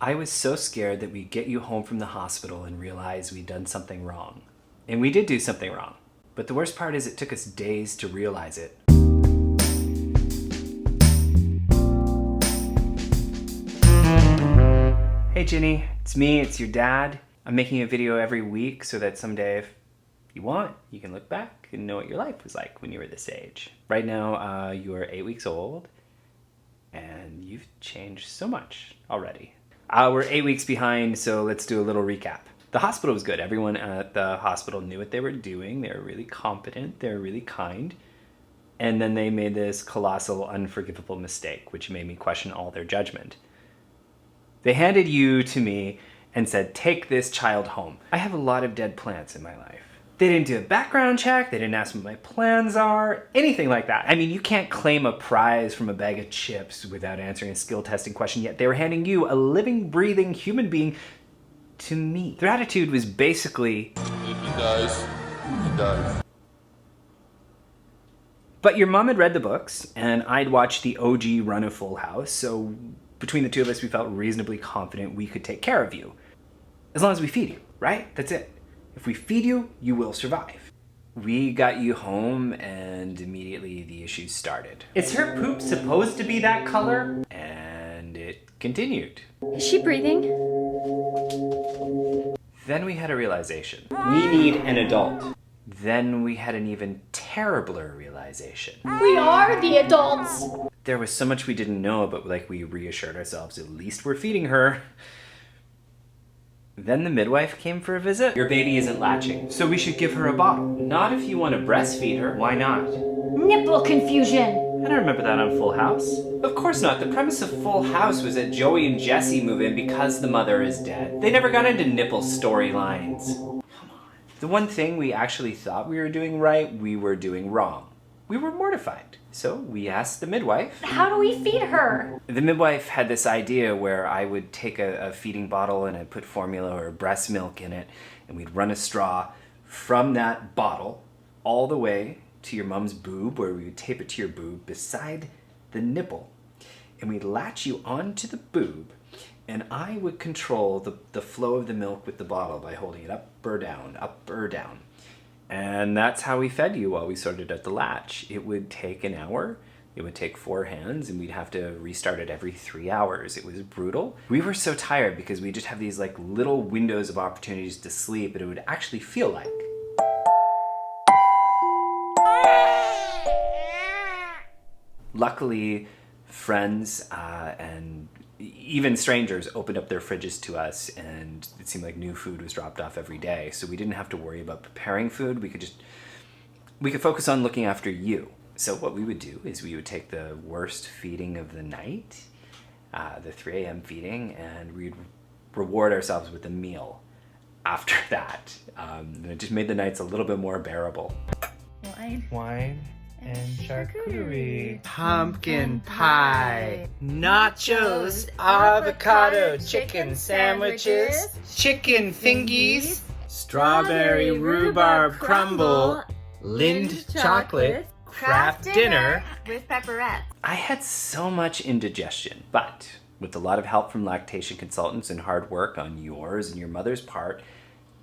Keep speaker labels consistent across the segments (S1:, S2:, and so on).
S1: I was so scared that we'd get you home from the hospital and realize we'd done something wrong. And we did do something wrong. But the worst part is it took us days to realize it. Hey Ginny, it's me, it's your dad. I'm making a video every week so that someday if you want, you can look back and know what your life was like when you were this age. Right now, you're 8 weeks old and you've changed so much already. We're 8 weeks behind, so let's do a little recap. The hospital was good. Everyone at the hospital knew what they were doing. They were really competent. They were really kind. And then they made this colossal, unforgivable mistake, which made me question all their judgment. They handed you to me and said, take this child home. I have a lot of dead plants in my life. They didn't do a background check. They didn't ask what my plans are, anything like that. I mean, you can't claim a prize from a bag of chips without answering a skill testing question, yet they were handing you, a living, breathing human being, to me. Their attitude was basically,
S2: if he dies, he dies.
S1: But your mom had read the books, and I'd watched the OG run of Full House, so between the two of us, we felt reasonably confident we could take care of you. As long as we feed you, right? That's it. If we feed you, you will survive. We got you home and immediately the issues started. Is her poop supposed to be that color? And it continued.
S3: Is she breathing?
S1: Then we had a realization. We need an adult. Then we had an even terribler realization.
S3: We are the adults!
S1: There was so much we didn't know, but like we reassured ourselves, at least we're feeding her. Then the midwife came for a visit. Your baby isn't latching, so we should give her a bottle. Not if you want to breastfeed her. Why not?
S3: Nipple confusion!
S1: I don't remember that on Full House. Of course not. The premise of Full House was that Joey and Jesse move in because the mother is dead. They never got into nipple storylines. Come on. The one thing we actually thought we were doing right, we were doing wrong. We were mortified. So we asked the midwife.
S3: How do we feed her?
S1: The midwife had this idea where I would take a feeding bottle and I'd put formula or breast milk in it, and we'd run a straw from that bottle all the way to your mom's boob, where we would tape it to your boob beside the nipple. And we'd latch you onto the boob, and I would control the flow of the milk with the bottle by holding it up or down, up or down. And that's how we fed you while we sorted out the latch. It would take an hour. It would take 4 hands, and we'd have to restart it every 3 hours. It was brutal. We were so tired because we just have these like little windows of opportunities to sleep, and it would actually feel like. Luckily, friends and even strangers opened up their fridges to us, and it seemed like new food was dropped off every day. So we didn't have to worry about preparing food. We could focus on looking after you. So what we would do is we would take the worst feeding of the night, the 3 a.m. feeding, and we'd reward ourselves with a meal after that. And it just made the nights a little bit more bearable.
S4: Wine and charcuterie.
S5: Pumpkin pie, nachos, avocado chicken sandwiches, chicken fingies, strawberry rhubarb crumble, Lind chocolate, craft dinner
S3: with pepperettes.
S1: I had so much indigestion, but with a lot of help from lactation consultants and hard work on yours and your mother's part,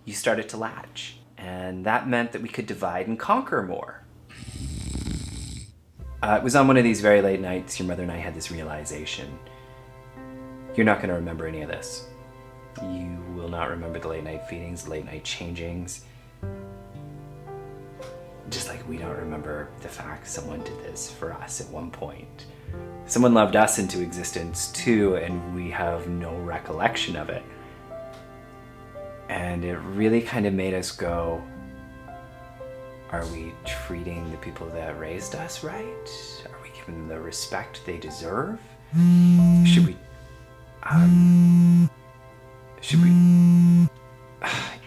S1: you started to latch. And that meant that we could divide and conquer more. It was on one of these very late nights your mother and I had this realization. You're not going to remember any of this. You will not remember the late night feedings, the late night changings. Just like we don't remember the fact someone did this for us at one point. Someone loved us into existence too, and we have no recollection of it. And it really kind of made us go, are we treating the people that raised us right? Are we giving them the respect they deserve? Should we...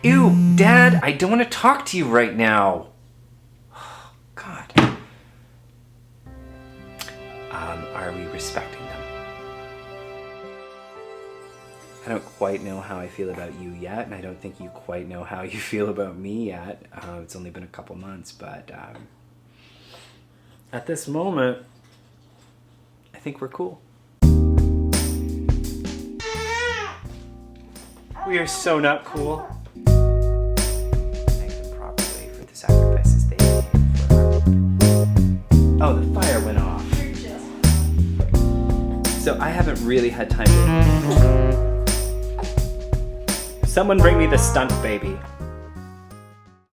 S1: Ew, Dad, I don't want to talk to you right now. Oh, God. Are we respecting them? I don't quite know how I feel about you yet, and I don't think you quite know how you feel about me yet. It's only been a couple months, but at this moment, I think we're cool. We are so not cool. Thank them properly for the sacrifices they made for our... Oh, the fire went off. So I haven't really had time to... Someone bring me the stunt baby.